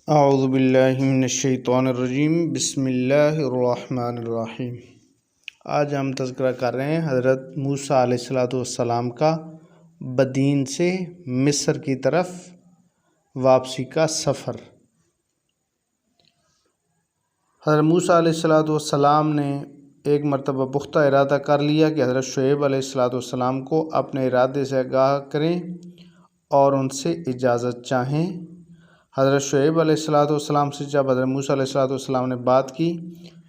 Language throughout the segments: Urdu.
اعوذ باللہ من الشیطان الرجیم، بسم اللہ الرحمن الرحیم۔ آج ہم تذکرہ کر رہے ہیں حضرت موسیٰ علیہ السلام کا بدین سے مصر کی طرف واپسی کا سفر۔ حضرت موسیٰ علیہ السلام نے ایک مرتبہ پختہ ارادہ کر لیا کہ حضرت شعیب علیہ السلام کو اپنے ارادے سے آگاہ کریں اور ان سے اجازت چاہیں۔ حضرت شعیب علیہ السلام سے جب حضرت موسیٰ علیہ السلام نے بات کی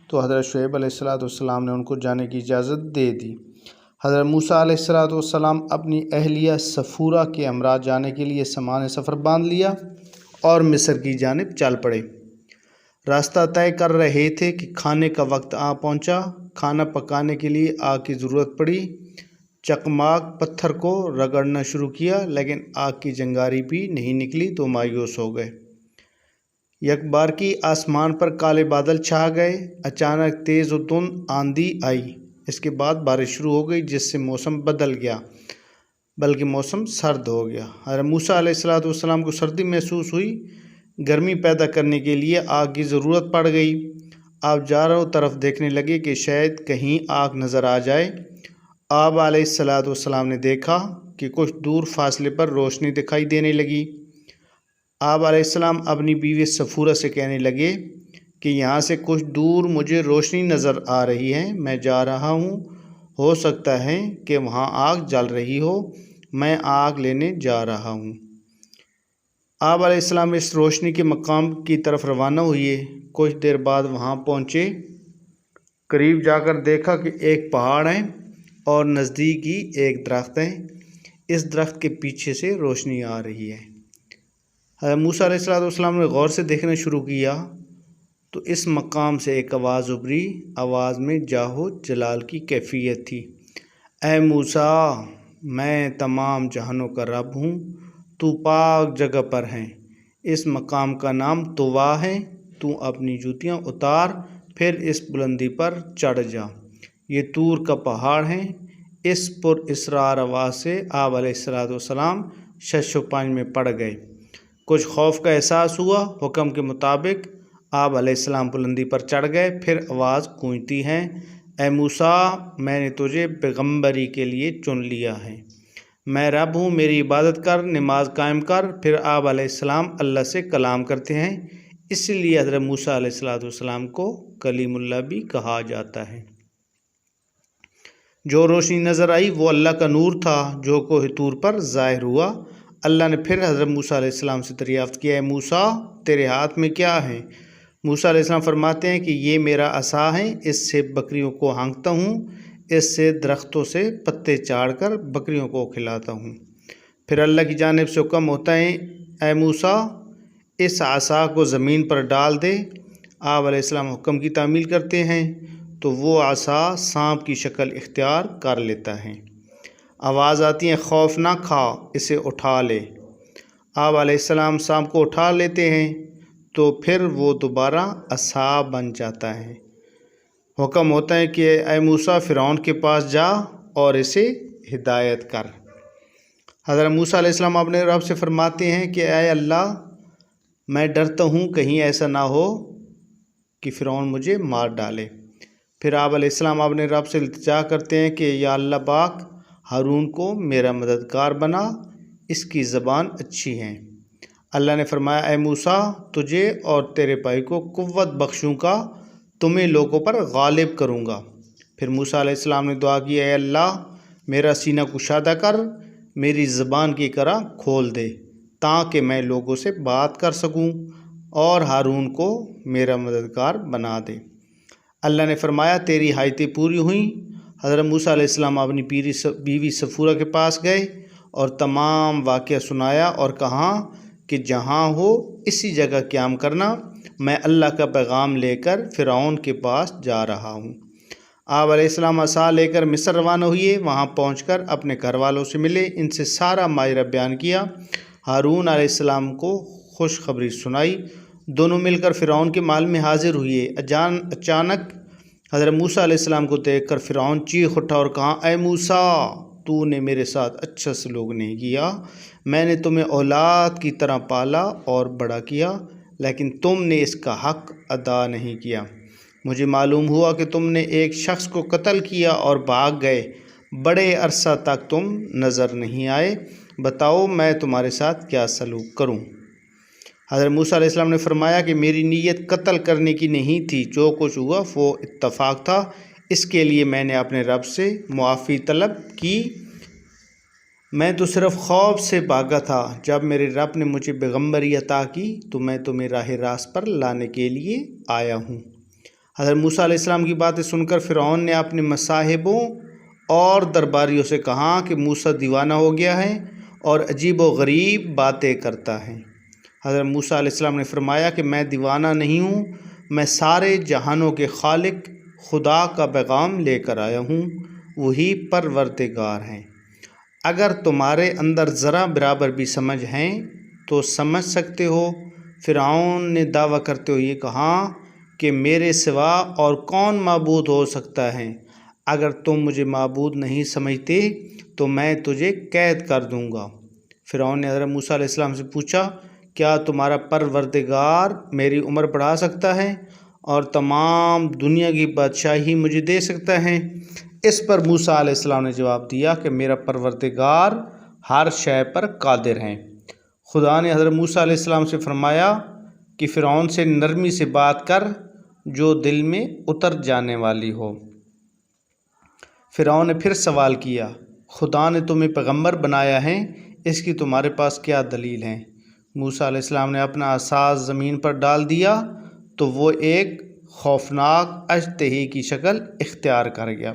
تو حضرت شعیب علیہ السلام نے ان کو جانے کی اجازت دے دی۔ حضرت موسیٰ علیہ السلام اپنی اہلیہ صفورہ کے ہمراہ جانے کے لیے سامان سفر باندھ لیا اور مصر کی جانب چل پڑے۔ راستہ طے کر رہے تھے کہ کھانے کا وقت آ پہنچا۔ کھانا پکانے کے لیے آگ کی ضرورت پڑی۔ چکماک پتھر کو رگڑنا شروع کیا لیکن آگ کی چنگاری بھی نہیں نکلی تو مایوس ہو گئے۔ یک بار کی آسمان پر کالے بادل چھا گئے۔ اچانک تیز و تند آندھی آئی۔ اس کے بعد بارش شروع ہو گئی جس سے موسم بدل گیا بلکہ موسم سرد ہو گیا۔ حضرت موسیٰ علیہ السلام کو سردی محسوس ہوئی۔ گرمی پیدا کرنے کے لیے آگ کی ضرورت پڑ گئی۔ آپ چاروں طرف دیکھنے لگے کہ شاید کہیں آگ نظر آ جائے۔ آپ علیہ السلام نے دیکھا کہ کچھ دور فاصلے پر روشنی دکھائی دینے لگی۔ آپ علیہ السلام اپنی بیوی صفورہ سے کہنے لگے کہ یہاں سے کچھ دور مجھے روشنی نظر آ رہی ہے، میں جا رہا ہوں، ہو سکتا ہے کہ وہاں آگ جل رہی ہو، میں آگ لینے جا رہا ہوں۔ آپ علیہ السلام اس روشنی کے مقام کی طرف روانہ ہوئے۔ کچھ دیر بعد وہاں پہنچے۔ قریب جا کر دیکھا کہ ایک پہاڑ ہے اور نزدیک ہی ایک درخت ہے۔ اس درخت کے پیچھے سے روشنی آ رہی ہے۔ حضرت موسیٰ علیہ السلام نے غور سے دیکھنا شروع کیا تو اس مقام سے ایک آواز ابھری۔ آواز میں جاہ جلال کی کیفیت تھی۔ اے موسیٰ، میں تمام جہانوں کا رب ہوں، تو پاک جگہ پر ہے۔ اس مقام کا نام طوا ہے۔ تو اپنی جوتیاں اتار پھر اس بلندی پر چڑھ جا۔ یہ طور کا پہاڑ ہے۔ اس پر اسرار آواز سے آپ علیہ السلام شش و پنج میں پڑ گئے۔ کچھ خوف کا احساس ہوا۔ حکم کے مطابق آپ علیہ السلام بلندی پر چڑھ گئے۔ پھر آواز گونجتی ہے، اے موسیٰ، میں نے تجھے پیغمبری کے لیے چن لیا ہے۔ میں رب ہوں، میری عبادت کر، نماز قائم کر۔ پھر آپ علیہ السلام اللہ سے کلام کرتے ہیں، اس لیے حضرت موسیٰ علیہ السلام کو کلیم اللہ بھی کہا جاتا ہے۔ جو روشنی نظر آئی وہ اللہ کا نور تھا جو کوہ طور پر ظاہر ہوا۔ اللہ نے پھر حضرت موسیٰ علیہ السلام سے دریافت کیا، اے موسیٰ، تیرے ہاتھ میں کیا ہے؟ موسیٰ علیہ السلام فرماتے ہیں کہ یہ میرا عصا ہے، اس سے بکریوں کو ہانکتا ہوں، اس سے درختوں سے پتے چاڑ کر بکریوں کو کھلاتا ہوں۔ پھر اللہ کی جانب سے حکم ہوتا ہے، اے موسیٰ، اس عصا کو زمین پر ڈال دے۔ آپ علیہ السلام حکم کی تعمیل کرتے ہیں تو وہ عصا سانپ کی شکل اختیار کر لیتا ہے۔ آواز آتی ہے، خوف نہ کھا، اسے اٹھا لے۔ آپ علیہ السلام سانپ کو اٹھا لیتے ہیں تو پھر وہ دوبارہ عصا بن جاتا ہے۔ حکم ہوتا ہے کہ اے موسیٰ، فرعون کے پاس جا اور اسے ہدایت کر۔ حضرت موسیٰ علیہ السلام اپنے رب سے فرماتے ہیں کہ اے اللہ، میں ڈرتا ہوں کہیں ایسا نہ ہو کہ فرعون مجھے مار ڈالے۔ پھر آپ علیہ السلام اپنے رب سے التجا کرتے ہیں کہ یا اللہ پاک، ہارون کو میرا مددگار بنا، اس کی زبان اچھی ہے۔ اللہ نے فرمایا، اے موسیٰ، تجھے اور تیرے بھائی کو قوت بخشوں گا، تمہیں لوگوں پر غالب کروں گا۔ پھر موسیٰ علیہ السلام نے دعا کی، اے اللہ، میرا سینہ کشادہ کر، میری زبان کی کرا کھول دے تاکہ میں لوگوں سے بات کر سکوں اور ہارون کو میرا مددگار بنا دے۔ اللہ نے فرمایا، تیری حاجتیں پوری ہوئیں۔ حضرت موسیٰ علیہ السلام اپنی بیوی صفورہ کے پاس گئے اور تمام واقعہ سنایا اور کہا کہ جہاں ہو اسی جگہ قیام کرنا، میں اللہ کا پیغام لے کر فرعون کے پاس جا رہا ہوں۔ آپ علیہ السلام عصا لے کر مصر روانہ ہوئے۔ وہاں پہنچ کر اپنے گھر والوں سے ملے، ان سے سارا ماجرا بیان کیا، ہارون علیہ السلام کو خوشخبری سنائی۔ دونوں مل کر فرعون کے محل میں حاضر ہوئے۔ اچانک حضرت موسیٰ علیہ السلام کو دیکھ کر فرعون چیخ اٹھا اور کہا، اے موسیٰ، تو نے میرے ساتھ اچھا سلوک نہیں کیا، میں نے تمہیں اولاد کی طرح پالا اور بڑا کیا، لیکن تم نے اس کا حق ادا نہیں کیا۔ مجھے معلوم ہوا کہ تم نے ایک شخص کو قتل کیا اور بھاگ گئے، بڑے عرصہ تک تم نظر نہیں آئے، بتاؤ میں تمہارے ساتھ کیا سلوک کروں؟ حضرت موسیٰ علیہ السلام نے فرمایا کہ میری نیت قتل کرنے کی نہیں تھی، جو کچھ ہوا وہ اتفاق تھا، اس کے لیے میں نے اپنے رب سے معافی طلب کی، میں تو صرف خوف سے بھاگا تھا۔ جب میرے رب نے مجھے پیغمبری عطا کی تو میں تمہیں راہ راست پر لانے کے لیے آیا ہوں۔ حضرت موسیٰ علیہ السلام کی باتیں سن کر فرعون نے اپنے مصاحبوں اور درباریوں سے کہا کہ موسیٰ دیوانہ ہو گیا ہے اور عجیب و غریب باتیں کرتا ہے۔ حضرت موسیٰ علیہ السلام نے فرمایا کہ میں دیوانہ نہیں ہوں، میں سارے جہانوں کے خالق خدا کا پیغام لے کر آیا ہوں، وہی پروردگار ہیں۔ اگر تمہارے اندر ذرا برابر بھی سمجھ ہیں تو سمجھ سکتے ہو۔ فرعون نے دعویٰ کرتے ہوئے یہ کہا کہ میرے سوا اور کون معبود ہو سکتا ہے؟ اگر تم مجھے معبود نہیں سمجھتے تو میں تجھے قید کر دوں گا۔ فرعون نے حضرت موسیٰ علیہ السلام سے پوچھا، کیا تمہارا پروردگار میری عمر بڑھا سکتا ہے اور تمام دنیا کی بادشاہی مجھے دے سکتا ہے؟ اس پر موسیٰ علیہ السلام نے جواب دیا کہ میرا پروردگار ہر شے پر قادر ہے۔ خدا نے حضرت موسیٰ علیہ السلام سے فرمایا کہ فرعون سے نرمی سے بات کر جو دل میں اتر جانے والی ہو۔ فرعون نے پھر سوال کیا، خدا نے تمہیں پیغمبر بنایا ہے، اس کی تمہارے پاس کیا دلیل ہے؟ موسیٰ علیہ السلام نے اپنا عصا زمین پر ڈال دیا تو وہ ایک خوفناک اژدہے کی شکل اختیار کر گیا۔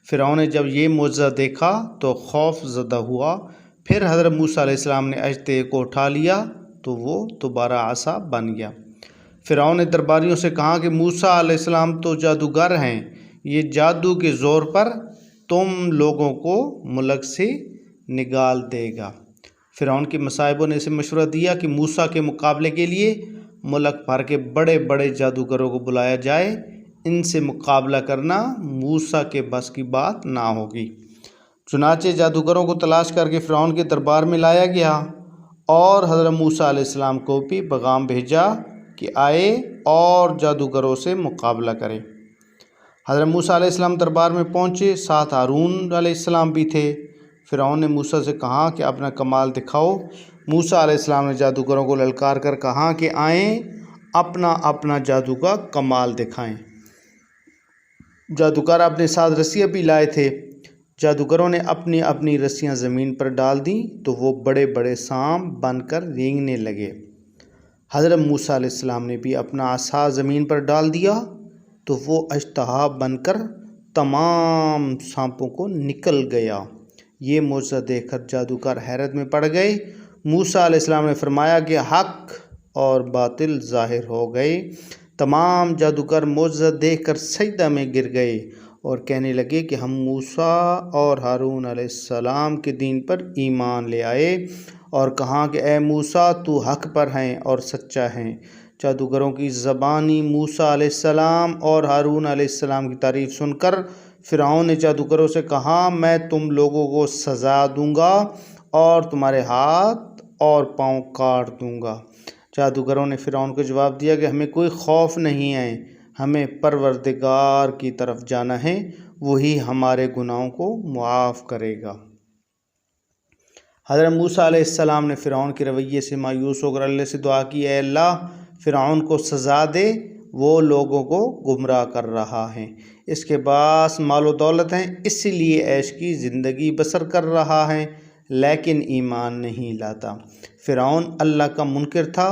فرعون نے جب یہ معجزہ دیکھا تو خوف زدہ ہوا، پھر حضرت موسیٰ علیہ السلام نے اژدہے کو اٹھا لیا تو وہ دوبارہ عصا بن گیا۔ فرعون نے درباریوں سے کہا کہ موسیٰ علیہ السلام تو جادوگر ہیں، یہ جادو کے زور پر تم لوگوں کو ملک سے نکال دے گا۔ فرعون کے مصاحبوں نے اسے مشورہ دیا کہ موسیٰ کے مقابلے کے لیے ملک بھر کے بڑے بڑے جادوگروں کو بلایا جائے، ان سے مقابلہ کرنا موسیٰ کے بس کی بات نہ ہوگی۔ چنانچہ جادوگروں کو تلاش کر کے فرعون کے دربار میں لایا گیا اور حضرت موسیٰ علیہ السلام کو بھی پیغام بھیجا کہ آئے اور جادوگروں سے مقابلہ کرے۔ حضرت موسیٰ علیہ السلام دربار میں پہنچے، ساتھ ہارون علیہ السلام بھی تھے۔ فرعون نے موسیٰ سے کہا کہ اپنا کمال دکھاؤ۔ موسیٰ علیہ السلام نے جادوگروں کو للکار کر کہا کہ آئیں، اپنا اپنا جادو کا کمال دکھائیں۔ جادوگر اپنے ساتھ رسیاں بھی لائے تھے۔ جادوگروں نے اپنی اپنی رسیاں زمین پر ڈال دیں تو وہ بڑے بڑے سانپ بن کر رینگنے لگے۔ حضرت موسیٰ علیہ السلام نے بھی اپنا عصا زمین پر ڈال دیا تو وہ اژدہا بن کر تمام سانپوں کو نکل گیا۔ یہ معجزہ دیکھ کر جادوگر حیرت میں پڑ گئے۔ موسیٰ علیہ السلام نے فرمایا کہ حق اور باطل ظاہر ہو گئے۔ تمام جادوگر معجزہ دیکھ کر سجدہ میں گر گئے اور کہنے لگے کہ ہم موسیٰ اور ہارون علیہ السلام کے دین پر ایمان لے آئے، اور کہا کہ اے موسیٰ تو حق پر ہیں اور سچا ہیں۔ جادوگروں کی زبانی موسیٰ علیہ السلام اور ہارون علیہ السلام کی تعریف سن کر فرعون نے جادوگروں سے کہا، میں تم لوگوں کو سزا دوں گا اور تمہارے ہاتھ اور پاؤں کاٹ دوں گا۔ جادوگروں نے فرعون کو جواب دیا کہ ہمیں کوئی خوف نہیں ہے، ہمیں پروردگار کی طرف جانا ہے، وہی ہمارے گناہوں کو معاف کرے گا۔ حضرت موسیٰ علیہ السلام نے فرعون کے رویے سے مایوس ہو کر اللہ سے دعا کی، اے اللہ فرعون کو سزا دے، وہ لوگوں کو گمراہ کر رہا ہے، اس کے پاس مال و دولت ہیں، اسی لیے عیش کی زندگی بسر کر رہا ہے لیکن ایمان نہیں لاتا۔ فرعون اللہ کا منکر تھا۔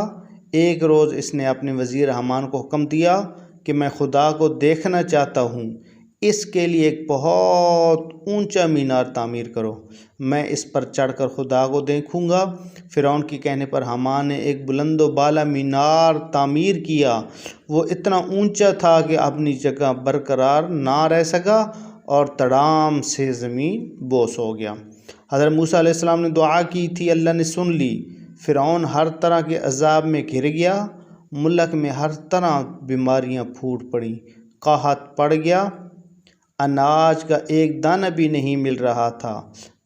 ایک روز اس نے اپنے وزیر حامان کو حکم دیا کہ میں خدا کو دیکھنا چاہتا ہوں، اس کے لیے ایک بہت اونچا مینار تعمیر کرو، میں اس پر چڑھ کر خدا کو دیکھوں گا۔ فرعون کے کہنے پر حامان نے ایک بلند و بالا مینار تعمیر کیا۔ وہ اتنا اونچا تھا کہ اپنی جگہ برقرار نہ رہ سکا اور تڑام سے زمین بوس ہو گیا۔ حضرت موسیٰ علیہ السلام نے دعا کی تھی، اللہ نے سن لی۔ فرعون ہر طرح کے عذاب میں گھر گیا، ملک میں ہر طرح بیماریاں پھوٹ پڑیں، قحط پڑ گیا، اناج کا ایک دانہ بھی نہیں مل رہا تھا۔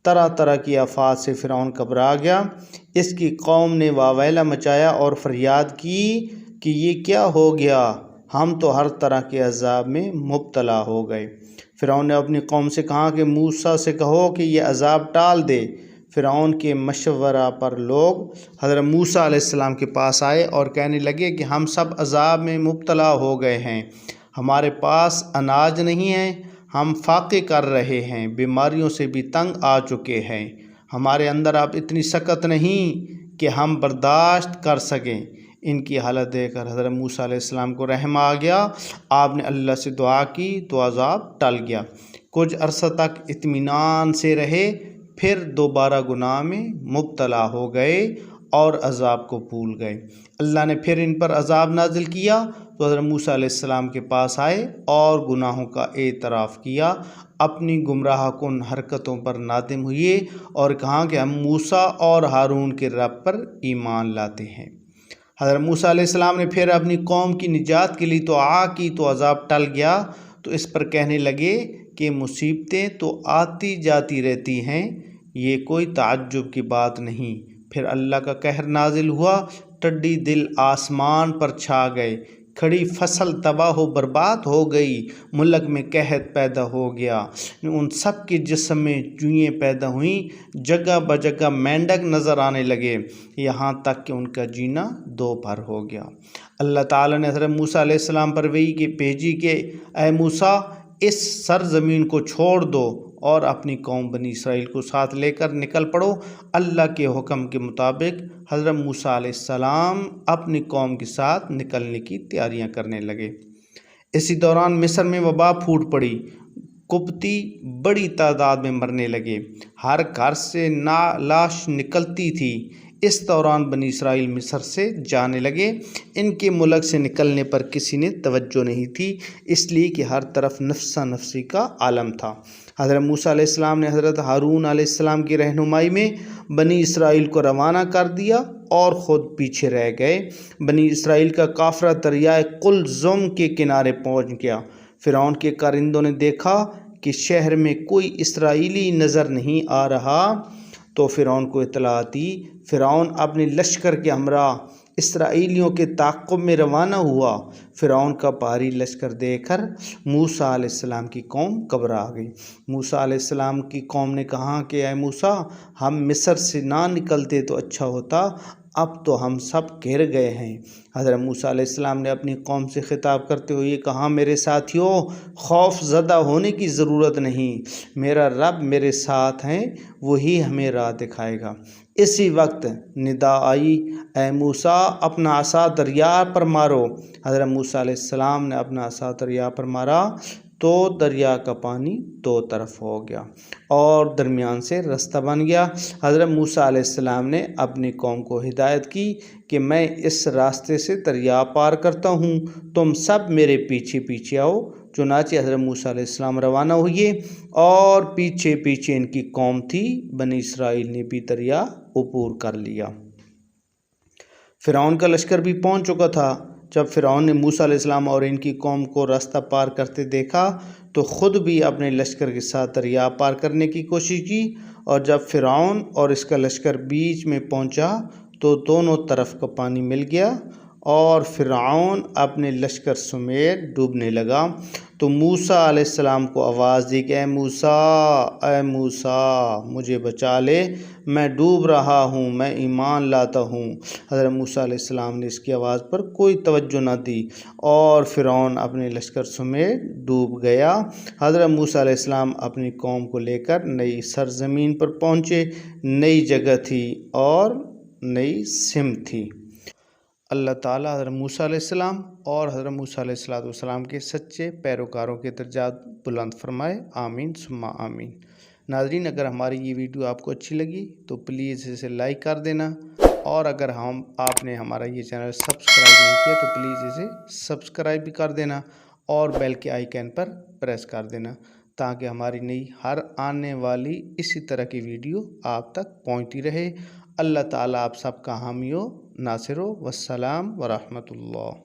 طرح طرح کی آفات سے فرعون گھبرا گیا۔ اس کی قوم نے واویلا مچایا اور فریاد کی، کہ یہ کیا ہو گیا، ہم تو ہر طرح کے عذاب میں مبتلا ہو گئے۔ فرعون نے اپنی قوم سے کہا کہ موسیٰ سے کہو کہ یہ عذاب ٹال دے۔ فرعون کے مشورہ پر لوگ حضرت موسیٰ علیہ السلام کے پاس آئے اور کہنے لگے کہ ہم سب عذاب میں مبتلا ہو گئے ہیں، ہمارے پاس اناج نہیں ہے، ہم فاقے کر رہے ہیں، بیماریوں سے بھی تنگ آ چکے ہیں، ہمارے اندر اب اتنی سکت نہیں کہ ہم برداشت کر سکیں۔ ان کی حالت دیکھ کر حضرت موسیٰ علیہ السلام کو رحم آ گیا، آپ نے اللہ سے دعا کی تو عذاب ٹل گیا۔ کچھ عرصہ تک اطمینان سے رہے، پھر دوبارہ گناہ میں مبتلا ہو گئے اور عذاب کو بھول گئے۔ اللہ نے پھر ان پر عذاب نازل کیا تو حضرت موسیٰ علیہ السلام کے پاس آئے اور گناہوں کا اعتراف کیا، اپنی گمراہ کن حرکتوں پر نادم ہوئے اور کہا کہ ہم موسیٰ اور ہارون کے رب پر ایمان لاتے ہیں۔ حضرت موسیٰ علیہ السلام نے پھر اپنی قوم کی نجات کے لیے دعا کی تو عذاب ٹل گیا، تو اس پر کہنے لگے کہ مصیبتیں تو آتی جاتی رہتی ہیں، یہ کوئی تعجب کی بات نہیں۔ پھر اللہ کا قہر نازل ہوا، ٹڈی دل آسمان پر چھا گئے، کھڑی فصل تباہ و برباد ہو گئی، ملک میں قحط پیدا ہو گیا، ان سب کے جسم میں چوئیں پیدا ہوئیں، جگہ بجگہ مینڈک نظر آنے لگے، یہاں تک کہ ان کا جینا دو بھر ہو گیا۔ اللہ تعالیٰ نے حضرت موسیٰ علیہ السلام پر وحی کی بھیجی کہ اے موسیٰ، اس سرزمین کو چھوڑ دو اور اپنی قوم بنی اسرائیل کو ساتھ لے کر نکل پڑو۔ اللہ کے حکم کے مطابق حضرت موسیٰ علیہ السلام اپنی قوم کے ساتھ نکلنے کی تیاریاں کرنے لگے۔ اسی دوران مصر میں وبا پھوٹ پڑی، قبطی بڑی تعداد میں مرنے لگے، ہر گھر سے لاش نکلتی تھی۔ اس دوران بنی اسرائیل مصر سے جانے لگے، ان کے ملک سے نکلنے پر کسی نے توجہ نہیں تھی، اس لیے کہ ہر طرف نفسا نفسی کا عالم تھا۔ حضرت موسیٰ علیہ السلام نے حضرت ہارون علیہ السلام کی رہنمائی میں بنی اسرائیل کو روانہ کر دیا اور خود پیچھے رہ گئے۔ بنی اسرائیل کا قافلہ دریائے قلزم کے کنارے پہنچ گیا۔ فرعون کے کارندوں نے دیکھا کہ شہر میں کوئی اسرائیلی نظر نہیں آ رہا تو فرعون کو اطلاع دی۔ فرعون اپنے لشکر کے ہمراہ اسرائیلیوں کے تعاقب میں روانہ ہوا۔ فرعون کا بھاری لشکر دیکھ کر موسیٰ علیہ السلام کی قوم گھبرا گئی۔ موسیٰ علیہ السلام کی قوم نے کہا کہ اے موسیٰ، ہم مصر سے نہ نکلتے تو اچھا ہوتا، اب تو ہم سب گھر گئے ہیں۔ حضرت موسیٰ علیہ السلام نے اپنی قوم سے خطاب کرتے ہوئے کہا، میرے ساتھیوں، خوف زدہ ہونے کی ضرورت نہیں، میرا رب میرے ساتھ ہیں، وہی ہمیں راہ دکھائے گا۔ اسی وقت ندا آئی، اے موسیٰ، اپنا عصا دریا پر مارو۔ حضرت موسیٰ علیہ السلام نے اپنا عصا دریا پر مارا تو دریا کا پانی دو طرف ہو گیا اور درمیان سے رستہ بن گیا۔ حضرت موسیٰ علیہ السلام نے اپنی قوم کو ہدایت کی کہ میں اس راستے سے دریا پار کرتا ہوں، تم سب میرے پیچھے پیچھے آؤ۔ چنانچہ حضرت موسیٰ علیہ السلام روانہ ہوئے اور پیچھے پیچھے ان کی قوم تھی، بنی اسرائیل نے بھی دریا عبور کر لیا۔ فرعون کا لشکر بھی پہنچ چکا تھا۔ جب فرعون نے موسیٰ علیہ السلام اور ان کی قوم کو راستہ پار کرتے دیکھا تو خود بھی اپنے لشکر کے ساتھ دریا پار کرنے کی کوشش کی، اور جب فرعون اور اس کا لشکر بیچ میں پہنچا تو دونوں طرف کا پانی مل گیا اور فرعون اپنے لشکر سمیت ڈوبنے لگا۔ تو موسیٰ علیہ السلام کو آواز دی کہ اے موسیٰ، مجھے بچا لے، میں ڈوب رہا ہوں، میں ایمان لاتا ہوں۔ حضرت موسیٰ علیہ السلام نے اس کی آواز پر کوئی توجہ نہ دی اور فرعون اپنے لشکر سمیت ڈوب گیا۔ حضرت موسیٰ علیہ السلام اپنی قوم کو لے کر نئی سرزمین پر پہنچے، نئی جگہ تھی اور نئی سمت تھی۔ اللہ تعالیٰ حضرت موسیٰ علیہ السلام اور حضرت موسیٰ علیہ السلام کے سچے پیروکاروں کے درجات بلند فرمائے، آمین ثم آمین۔ ناظرین، اگر ہماری یہ ویڈیو آپ کو اچھی لگی تو پلیز اسے لائک کر دینا، اور اگر آپ نے ہمارا یہ چینل سبسکرائب نہیں کیا تو پلیز اسے سبسکرائب بھی کر دینا اور بیل کے آئیکن پر پریس کر دینا، تاکہ ہماری نئی ہر آنے والی اسی طرح کی ویڈیو آپ تک پہنچتی رہے۔ اللہ تعالیٰ آپ سب کا حامی و ناصر ہو۔ والسلام ورحمۃ اللہ۔